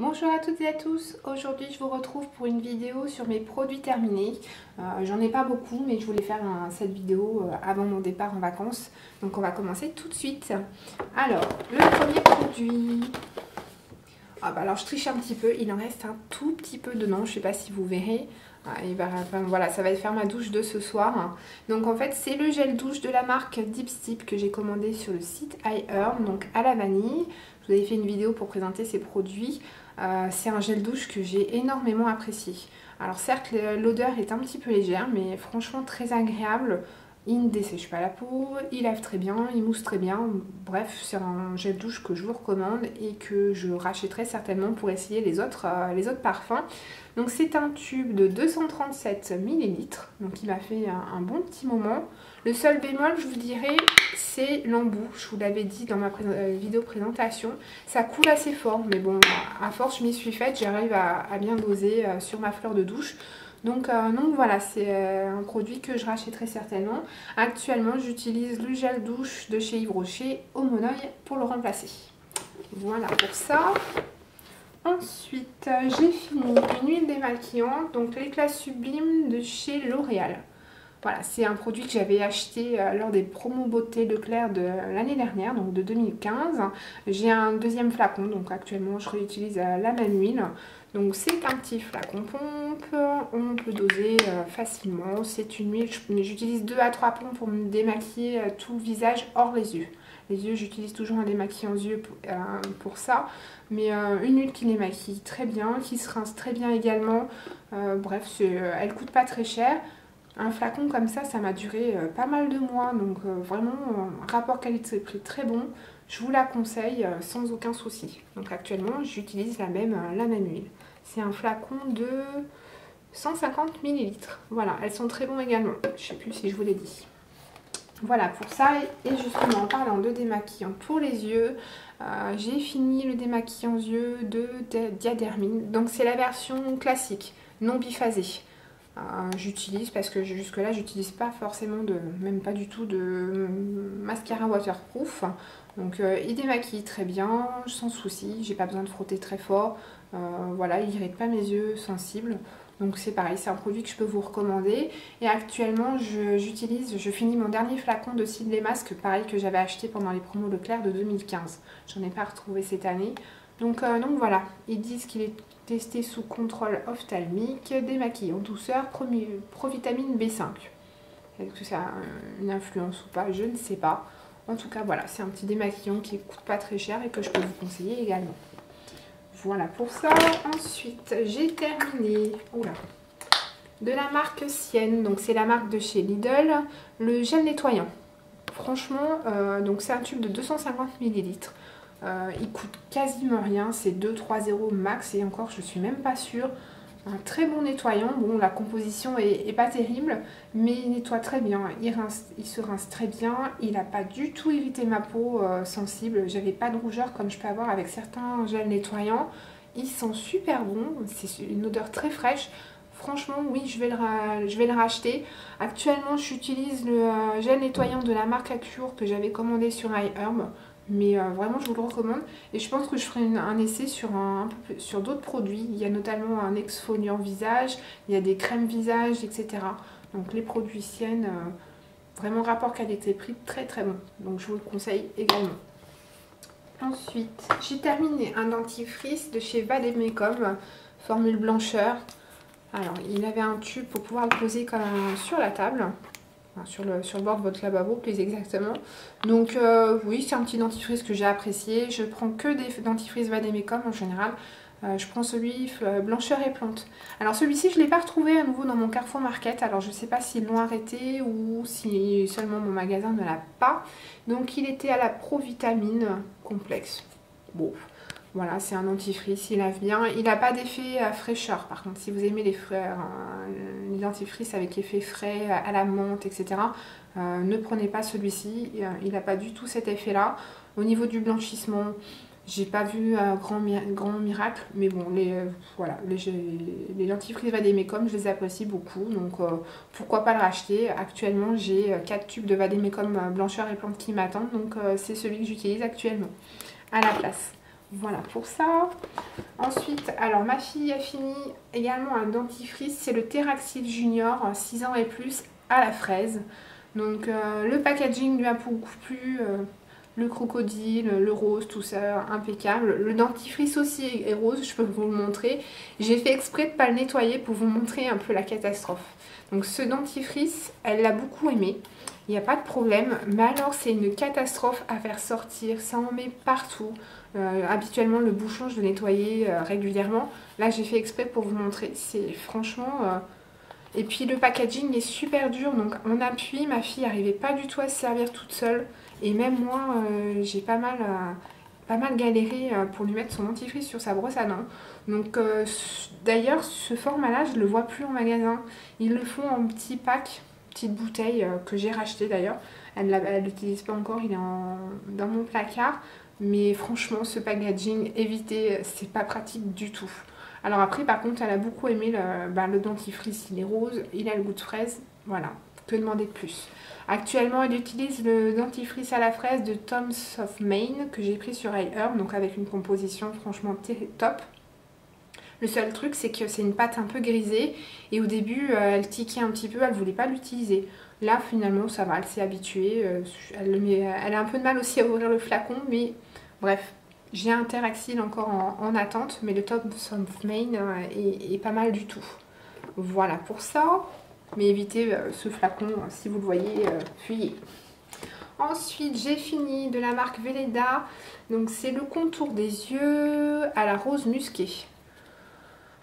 Bonjour à toutes et à tous, aujourd'hui je vous retrouve pour une vidéo sur mes produits terminés. J'en ai pas beaucoup mais je voulais faire cette vidéo avant mon départ en vacances. Donc on va commencer tout de suite. Alors, le premier produit... alors je triche un petit peu, il en reste un tout petit peu dedans, je sais pas si vous verrez. Voilà, ça va faire ma douche de ce soir. Donc en fait c'est le gel douche de la marque Dipstick que j'ai commandé sur le site iHerb, donc à la vanille. Je vous avais fait une vidéo pour présenter ces produits. C'est un gel douche que j'ai énormément apprécié. Alors certes l'odeur est un petit peu légère mais franchement très agréable. Il ne dessèche pas la peau, il lave très bien, il mousse très bien. Bref, c'est un gel douche que je vous recommande et que je rachèterai certainement pour essayer les autres parfums. Donc c'est un tube de 237 ml, donc il m'a fait un bon petit moment. Le seul bémol, je vous dirais, c'est l'embout. Je vous l'avais dit dans ma vidéo présentation. Ça coule assez fort, mais bon, à force, je m'y suis faite. J'arrive à bien doser sur ma fleur de douche. Donc voilà, c'est un produit que je rachèterai certainement. Actuellement, j'utilise le gel douche de chez Yves Rocher au Moneuil pour le remplacer. Voilà pour ça. Ensuite, j'ai fini une huile démaquillante, donc l'éclat sublime de chez L'Oréal. Voilà, c'est un produit que j'avais acheté lors des promos beauté Leclerc de l'année dernière, donc de 2015. J'ai un deuxième flacon, donc actuellement je réutilise la même huile. Donc c'est un petit flacon pompe, on peut doser facilement. C'est une huile, j'utilise 2 à 3 pompes pour me démaquiller tout le visage hors les yeux. Les yeux, j'utilise toujours un démaquillant yeux pour ça. Mais une huile qui les maquille très bien, qui se rince très bien également. Bref, elle coûte pas très cher. Un flacon comme ça m'a duré pas mal de mois. Donc vraiment, rapport qualité-prix très bon. Je vous la conseille sans aucun souci. Donc actuellement, j'utilise la même huile. C'est un flacon de 150 ml. Voilà, elles sont très bonnes également. Je sais plus si je vous l'ai dit. Voilà pour ça, et justement en parlant de démaquillant pour les yeux, j'ai fini le démaquillant yeux de Diadermine. Donc c'est la version classique, non biphasée. J'utilise parce que jusque là j'utilise pas forcément même pas du tout de mascara waterproof. Donc il démaquille très bien, sans souci, j'ai pas besoin de frotter très fort. Voilà, il n'irrite pas mes yeux sensibles. Donc c'est pareil, c'est un produit que je peux vous recommander. Et actuellement, je finis mon dernier flacon de Ciblé Masque, pareil que j'avais acheté pendant les promos Leclerc de 2015. J'en ai pas retrouvé cette année. Donc voilà, ils disent qu'il est testé sous contrôle ophtalmique, démaquillant en douceur, provitamine B5. Est-ce que ça a une influence ou pas? Je ne sais pas. En tout cas, voilà, c'est un petit démaquillant qui ne coûte pas très cher et que je peux vous conseiller également. Voilà pour ça. Ensuite, j'ai terminé de la marque Sienne, donc c'est la marque de chez Lidl, le gel nettoyant. Franchement, donc c'est un tube de 250 ml. Il coûte quasiment rien, c'est 2-3 € max et encore je suis même pas sûre. Un très bon nettoyant, bon la composition est pas terrible mais il nettoie très bien, il se rince très bien, il n'a pas du tout irrité ma peau sensible, j'avais pas de rougeur comme je peux avoir avec certains gels nettoyants. Il sent super bon, c'est une odeur très fraîche. Franchement oui, je vais le racheter. Actuellement j'utilise le gel nettoyant de la marque Acure que j'avais commandé sur iHerb. Mais vraiment je vous le recommande et je pense que je ferai un essai sur d'autres produits. Il y a notamment un exfoliant visage, il y a des crèmes visage, etc. Donc les produits Sienne, vraiment rapport qualité-prix très très bon. Donc je vous le conseille également. Ensuite j'ai terminé un dentifrice de chez Vademecum, formule blancheur. Alors il avait un tube pour pouvoir le poser comme sur la table. Sur le bord de votre lavabo plus exactement. Donc oui, c'est un petit dentifrice que j'ai apprécié. Je prends que des dentifrices Vademecum en général. Je prends celui blancheur et plante. Alors celui-ci je ne l'ai pas retrouvé à nouveau dans mon Carrefour Market. Alors je ne sais pas s'ils l'ont arrêté ou si seulement mon magasin ne l'a pas. Donc il était à la Provitamine complexe. Bon, voilà, c'est un dentifrice, il lave bien. Il n'a pas d'effet fraîcheur. Par contre, si vous aimez les dentifrices avec effet frais, à la menthe, etc., ne prenez pas celui-ci. Il n'a pas du tout cet effet-là. Au niveau du blanchissement, j'ai pas vu grand miracle. Mais bon, les dentifrices Vademecum, je les apprécie beaucoup. Donc, pourquoi pas le racheter. Actuellement, j'ai 4 tubes de Vademecum blancheur et plante qui m'attendent. Donc, c'est celui que j'utilise actuellement à la place. Voilà pour ça. Ensuite, alors ma fille a fini également un dentifrice, c'est le Theraxil Junior 6 ans et plus à la fraise. Donc le packaging lui a beaucoup plu, le crocodile, le rose, tout ça, impeccable. Le dentifrice aussi est rose, je peux vous le montrer. J'ai fait exprès de ne pas le nettoyer pour vous montrer un peu la catastrophe. Donc ce dentifrice, elle l'a beaucoup aimé. Il n'y a pas de problème, mais alors c'est une catastrophe à faire sortir, ça en met partout. Habituellement le bouchon je le nettoyais régulièrement. Là j'ai fait exprès pour vous montrer, c'est franchement... Et puis le packaging est super dur, donc on appuie, ma fille n'arrivait pas du tout à se servir toute seule. Et même moi j'ai pas mal galéré pour lui mettre son dentifrice sur sa brosse à dents. Donc d'ailleurs ce format là je le vois plus en magasin. Ils le font en petits packs, petites bouteilles que j'ai racheté d'ailleurs. Elle ne l'utilise pas encore, il est dans mon placard. Mais franchement ce packaging, évitez, c'est pas pratique du tout. Alors après par contre elle a beaucoup aimé le dentifrice, il est rose, il a le goût de fraise, voilà, que demander de plus. Actuellement elle utilise le dentifrice à la fraise de Tom's of Maine que j'ai pris sur iHerb, donc avec une composition franchement top. Le seul truc c'est que c'est une pâte un peu grisée et au début elle tiquait un petit peu, elle voulait pas l'utiliser. Là finalement ça va, elle s'est habituée, elle a un peu de mal aussi à ouvrir le flacon mais bref. J'ai un Theraxil encore en attente, mais le Tom's of Maine est pas mal du tout. Voilà pour ça. Mais évitez ce flacon, si vous le voyez, fuyez. Ensuite, j'ai fini de la marque Velleda. Donc, c'est le contour des yeux à la rose musquée.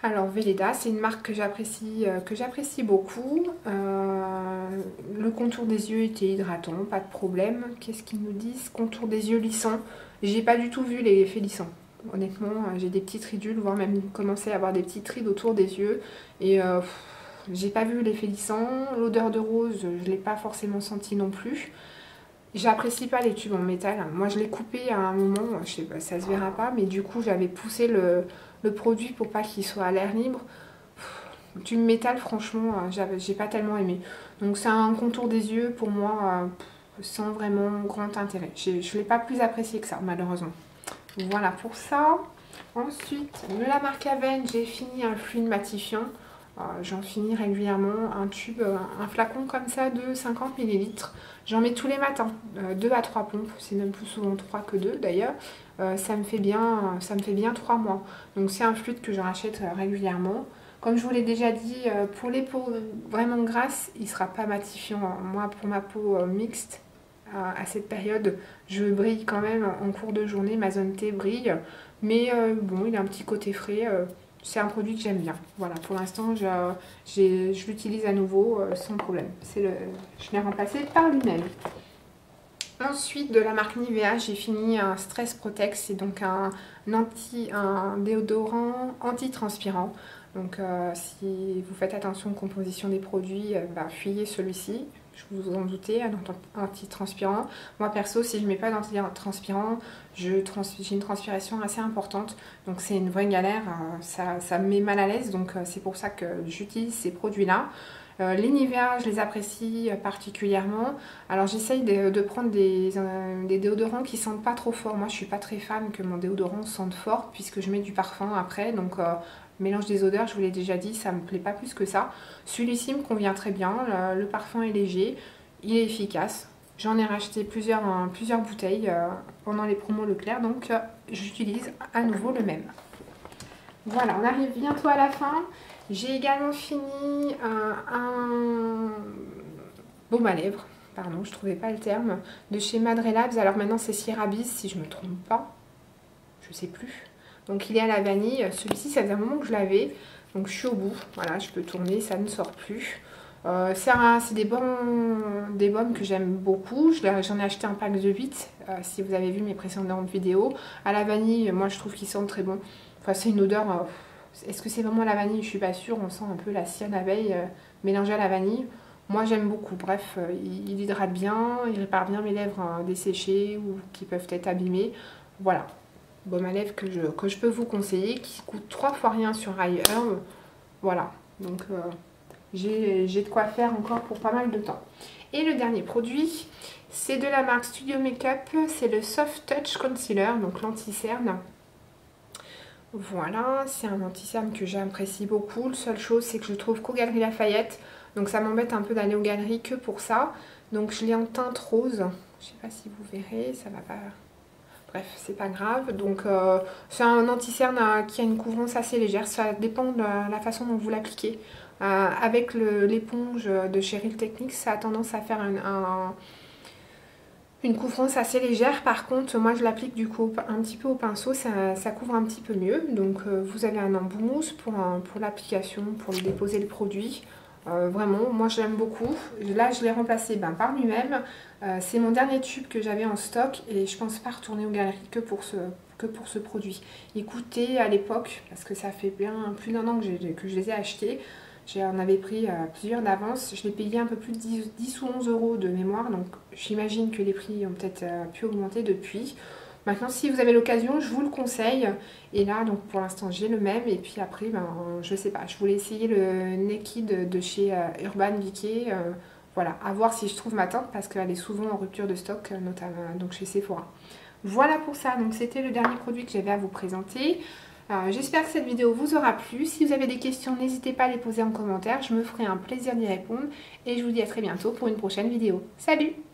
Alors, Velleda, c'est une marque que j'apprécie beaucoup. Le contour des yeux était hydratant, pas de problème. Qu'est-ce qu'ils nous disent? Contour des yeux lissants. J'ai pas du tout vu les effets lissants. Honnêtement, j'ai des petites ridules, voire même commencé à avoir des petites rides autour des yeux. Et j'ai pas vu l'effet lissant. L'odeur de rose, je l'ai pas forcément senti non plus. J'apprécie pas les tubes en métal. Moi, je l'ai coupé à un moment, je sais pas, ça se verra pas, mais du coup, j'avais poussé le produit pour pas qu'il soit à l'air libre. Tube métal, franchement, j'ai pas tellement aimé. Donc, c'est un contour des yeux pour moi. Sans vraiment grand intérêt. Je ne l'ai pas plus apprécié que ça, malheureusement. Voilà pour ça. Ensuite, de la marque Aven, j'ai fini un fluide matifiant. J'en finis régulièrement un tube, un flacon comme ça de 50 ml. J'en mets tous les matins, 2 à 3 pompes. C'est même plus souvent 3 que 2 d'ailleurs. Ça me fait bien 3 mois. Donc c'est un fluide que je rachète régulièrement. Comme je vous l'ai déjà dit, pour les peaux vraiment grasses, il ne sera pas matifiant. Moi, pour ma peau mixte, à cette période, je brille quand même en cours de journée, ma zone T brille, mais bon, il a un petit côté frais, c'est un produit que j'aime bien. Voilà, pour l'instant, je l'utilise à nouveau sans problème. Je l'ai remplacé par lui-même. Ensuite, de la marque Nivea, j'ai fini un Stress Protect, c'est donc un déodorant anti-transpirant. Donc si vous faites attention aux compositions des produits, fuyez celui-ci. Je vous en doutez, un anti-transpirant. Moi perso, si je ne mets pas d'anti-transpirant, j'ai une transpiration assez importante. Donc c'est une vraie galère, ça me met mal à l'aise. Donc c'est pour ça que j'utilise ces produits-là. Les Nivea, je les apprécie particulièrement. Alors j'essaye de prendre des déodorants qui sentent pas trop fort. Moi je suis pas très fan que mon déodorant sente fort puisque je mets du parfum après. Donc mélange des odeurs, je vous l'ai déjà dit, ça me plaît pas plus que ça. Celui-ci me convient très bien, le parfum est léger, il est efficace. J'en ai racheté plusieurs bouteilles pendant les promos Leclerc, donc j'utilise à nouveau le même. Voilà, on arrive bientôt à la fin. J'ai également fini un baume à lèvres, pardon, je trouvais pas le terme, de chez Madre Labs. Alors maintenant c'est Syrabis si je me trompe pas, je sais plus. Donc il est à la vanille. Celui-ci, ça faisait un moment que je l'avais. Donc je suis au bout. Voilà, je peux tourner, ça ne sort plus. C'est des baumes que j'aime beaucoup. J'en ai acheté un pack de 8, si vous avez vu mes précédentes vidéos. À la vanille, moi je trouve qu'ils sentent très bon. Enfin, c'est une odeur... Est-ce que c'est vraiment la vanille? Je suis pas sûre. On sent un peu la cyan abeille mélangée à la vanille. Moi j'aime beaucoup. Bref, il hydrate bien, il répare bien mes lèvres desséchées ou qui peuvent être abîmées. Voilà. Baume à lèvres que je peux vous conseiller, qui coûte 3 fois rien sur iHerb. Voilà, donc j'ai de quoi faire encore pour pas mal de temps. Et le dernier produit, c'est de la marque Studio Makeup, c'est le Soft Touch Concealer, donc l'anti-cerne. Voilà, c'est un anti-cerne que j'apprécie beaucoup. La seule chose, c'est que je le trouve qu'aux Galeries Lafayette. Donc ça m'embête un peu d'aller aux galeries que pour ça. Donc je l'ai en teinte rose. Je sais pas si vous verrez, ça va pas... Bref, c'est pas grave. Donc c'est un anti-cerne qui a une couvrance assez légère. Ça dépend de la façon dont vous l'appliquez. Avec l'éponge de Cheryl Techniques, ça a tendance à faire une couvrance assez légère. Par contre, moi je l'applique du coup un petit peu au pinceau, ça couvre un petit peu mieux. Donc vous avez un embout mousse pour l'application, pour déposer le produit. Vraiment, moi je l'aime beaucoup. Là je l'ai remplacé par lui-même. C'est mon dernier tube que j'avais en stock et je pense pas retourner aux galeries que pour ce produit. Il coûtait à l'époque, parce que ça fait bien plus d'un an que je les ai achetés, j'en avais pris plusieurs d'avance. Je l'ai payé un peu plus de 10 ou 11 euros de mémoire. Donc j'imagine que les prix ont peut-être pu augmenter depuis. Maintenant, si vous avez l'occasion, je vous le conseille. Et là, donc pour l'instant, j'ai le même. Et puis après, je sais pas. Je voulais essayer le Naked de chez Urban Decay. Voilà, à voir si je trouve ma teinte parce qu'elle est souvent en rupture de stock, notamment donc chez Sephora. Voilà pour ça. Donc c'était le dernier produit que j'avais à vous présenter. J'espère que cette vidéo vous aura plu. Si vous avez des questions, n'hésitez pas à les poser en commentaire. Je me ferai un plaisir d'y répondre. Et je vous dis à très bientôt pour une prochaine vidéo. Salut!